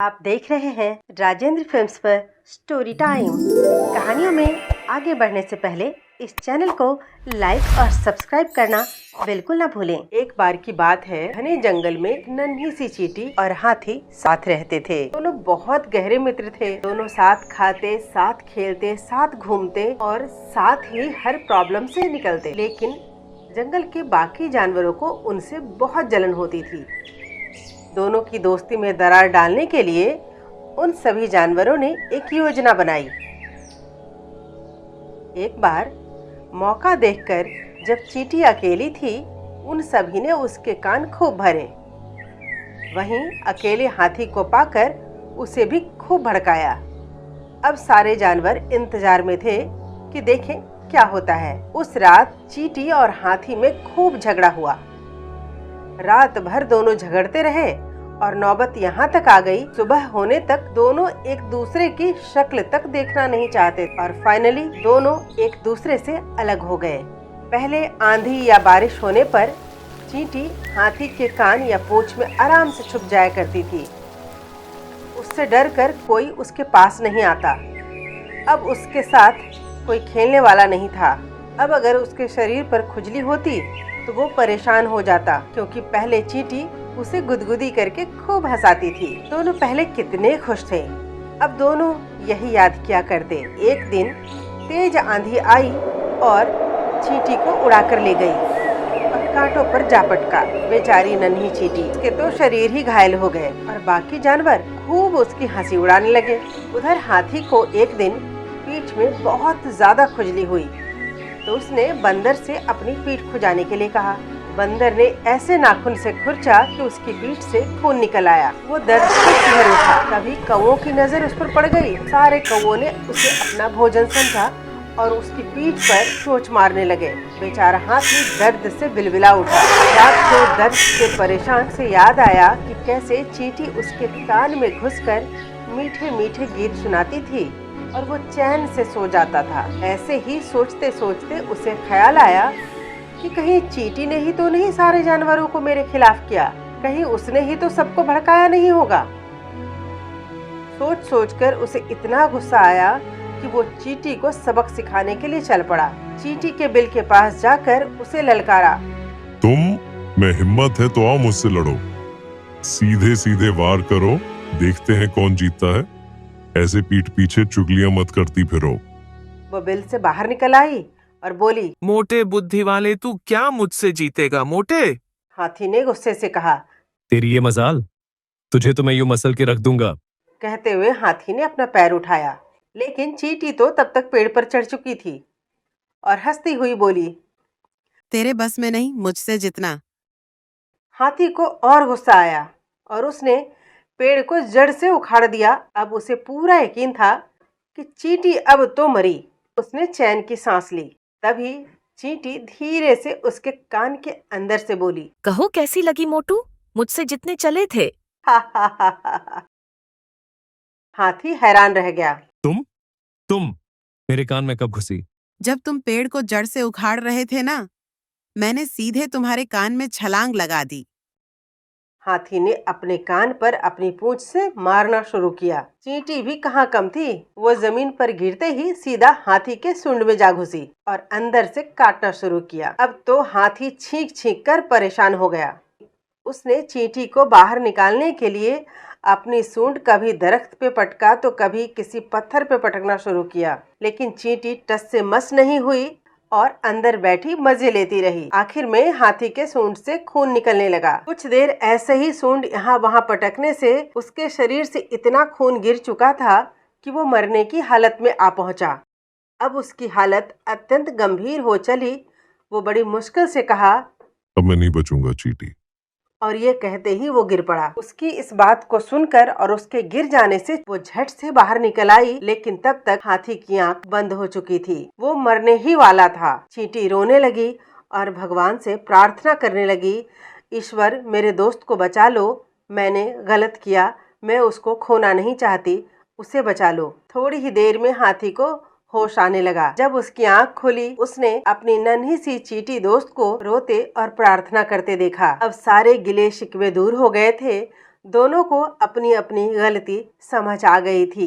आप देख रहे हैं राजेंद्र फिल्म्स पर स्टोरी टाइम। कहानियों में आगे बढ़ने से पहले इस चैनल को लाइक और सब्सक्राइब करना बिल्कुल ना भूलें। एक बार की बात है, घने जंगल में नन्ही सी चींटी और हाथी साथ रहते थे। दोनों बहुत गहरे मित्र थे। दोनों साथ खाते, साथ खेलते, साथ घूमते और साथ ही हर प्रॉब्लम से निकलते। लेकिन जंगल के बाकी जानवरों को उनसे बहुत जलन होती थी। दोनों की दोस्ती में दरार डालने के लिए उन सभी जानवरों ने एक योजना बनाई। एक बार मौका देखकर जब चींटी अकेली थी, उन सभी ने उसके कान खूब भरे। वहीं अकेले हाथी को पाकर उसे भी खूब भड़काया। अब सारे जानवर इंतजार में थे कि देखें क्या होता है। उस रात चींटी और हाथी में खूब झगड़ा हुआ। रात भर दोनों झगड़ते रहे और नौबत यहाँ तक आ गई, सुबह होने तक दोनों एक दूसरे की शक्ल तक देखना नहीं चाहते और फाइनली दोनों एक दूसरे से अलग हो गए। पहले आंधी या बारिश होने पर चींटी हाथी के कान या पूंछ में आराम से छुप जाया करती थी। उससे डर कर कोई उसके पास नहीं आता। अब उसके साथ कोई खेलने वाला नहीं था। अब अगर उसके शरीर पर खुजली होती तो वो परेशान हो जाता, क्योंकि पहले चींटी उसे गुदगुदी करके खूब हंसाती थी। दोनों पहले कितने खुश थे। अब दोनों यही याद किया करते। एक दिन तेज आंधी आई और चींटी को उड़ा कर ले गई और कांटों पर जा पटका। बेचारी नन्ही चींटी, उसके तो शरीर ही घायल हो गए और बाकी जानवर खूब उसकी हंसी उड़ाने लगे। उधर हाथी को एक दिन पीठ में बहुत ज्यादा खुजली हुई तो उसने बंदर से अपनी पीठ खुजाने के लिए कहा। बंदर ने ऐसे नाखून से खुरचा कि उसकी पीठ से खून निकल आया। वो दर्द से सिहर उठा। तभी कौओं की नजर उस पर पड़ गई। सारे कौओं ने उसे अपना भोजन समझा और उसकी पीठ पर चोंच मारने लगे। बेचारा हाथी दर्द से बिलबिला उठा। रात को दर्द से परेशान से याद आया कि कैसे चींटी उसके कान में घुसकर मीठे मीठे गीत सुनाती थी और वो चैन से सो जाता था। ऐसे ही सोचते सोचते उसे ख्याल आया कि कहीं चींटी ने ही तो नहीं सारे जानवरों को मेरे खिलाफ किया, कहीं उसने ही तो सबको भड़काया नहीं होगा। सोच सोचकर उसे इतना गुस्सा आया कि वो चींटी को सबक सिखाने के लिए चल पड़ा। चींटी के बिल के पास जाकर उसे ललकारा। तुम में हिम्मत है तो आओ मुझसे लड़ो। सीधे सीधे वार करो, देखते हैं कौन जीतता है। ऐसे पीठ पीछे चुगलियां मत करती फिरो। वो बिल से बाहर निकल आई और बोली, मोटे बुद्धि वाले, तू क्या मुझसे जीतेगा मोटे। हाथी ने गुस्से से कहा। तेरी ये मजाल, तुझे तो मैं यूं मसल के रख दूंगा। कहते हुए हाथी ने अपना पैर उठाया, लेकिन चींटी तो तब तक पेड़ पर चढ़ चुकी थी और हंसती हुई बोली, तेरे बस में नहीं मुझसे जितना। हाथी को और गुस्सा आया और उसने पेड़ को जड़ से उखाड़ दिया। अब उसे पूरा यकीन था कि चींटी अब तो मरी। उसने चैन की सांस ली। तभी चींटी धीरे से उसके कान के अंदर से बोली, कहो कैसी लगी मोटू, मुझसे जितने चले थे। हा हा हा हा। हाथी हैरान रह गया। तुम मेरे कान में कब घुसी? जब तुम पेड़ को जड़ से उखाड़ रहे थे ना, मैंने सीधे तुम्हारे कान में छलांग लगा दी। हाथी ने अपने कान पर अपनी पूंछ से मारना शुरू किया। चींटी भी कहाँ कम थी। वो जमीन पर गिरते ही सीधा हाथी के सूंड में जा घुसी और अंदर से काटना शुरू किया। अब तो हाथी छींक छींक कर परेशान हो गया। उसने चींटी को बाहर निकालने के लिए अपनी सूंड कभी दरख्त पे पटका तो कभी किसी पत्थर पे पटकना शुरू किया, लेकिन चींटी टस से मस नहीं हुई और अंदर बैठी मजे लेती रही। आखिर में हाथी के सूंड से खून निकलने लगा। कुछ देर ऐसे ही सूंड यहाँ वहाँ पटकने से उसके शरीर से इतना खून गिर चुका था कि वो मरने की हालत में आ पहुंचा। अब उसकी हालत अत्यंत गंभीर हो चली। वो बड़ी मुश्किल से कहा, अब मैं नहीं बचूंगा चींटी। और ये कहते ही वो गिर पड़ा। उसकी इस बात को सुनकर और उसके गिर जाने से वो झट से बाहर निकल आई, लेकिन तब तक हाथी की आंख बंद हो चुकी थी। वो मरने ही वाला था। चींटी रोने लगी और भगवान से प्रार्थना करने लगी, ईश्वर मेरे दोस्त को बचा लो, मैंने गलत किया, मैं उसको खोना नहीं चाहती, उसे बचा लो। थोड़ी ही देर में हाथी को होश आने लगा। जब उसकी आंख खुली, उसने अपनी नन्ही सी चींटी दोस्त को रोते और प्रार्थना करते देखा। अब सारे गिले शिकवे दूर हो गए थे। दोनों को अपनी अपनी गलती समझ आ गई थी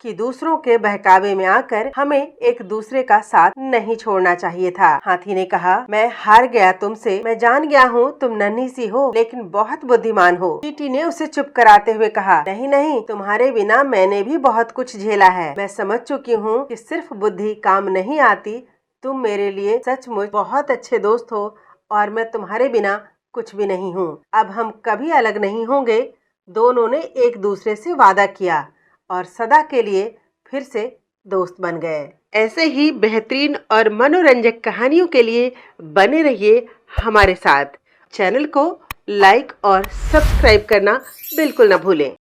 कि दूसरों के बहकावे में आकर हमें एक दूसरे का साथ नहीं छोड़ना चाहिए था। हाथी ने कहा, मैं हार गया तुमसे। मैं जान गया हूँ तुम नन्ही सी हो लेकिन बहुत बुद्धिमान हो। चींटी ने उसे चुप कराते हुए कहा, नहीं नहीं, तुम्हारे बिना मैंने भी बहुत कुछ झेला है। मैं समझ चुकी हूँ कि सिर्फ बुद्धि काम नहीं आती। तुम मेरे लिए सचमुच बहुत अच्छे दोस्त हो और मैं तुम्हारे बिना कुछ भी नहीं हूँ। अब हम कभी अलग नहीं होंगे। दोनों ने एक दूसरे से वादा किया और सदा के लिए फिर से दोस्त बन गए। ऐसे ही बेहतरीन और मनोरंजक कहानियों के लिए बने रहिए हमारे साथ। चैनल को लाइक और सब्सक्राइब करना बिल्कुल न भूलें।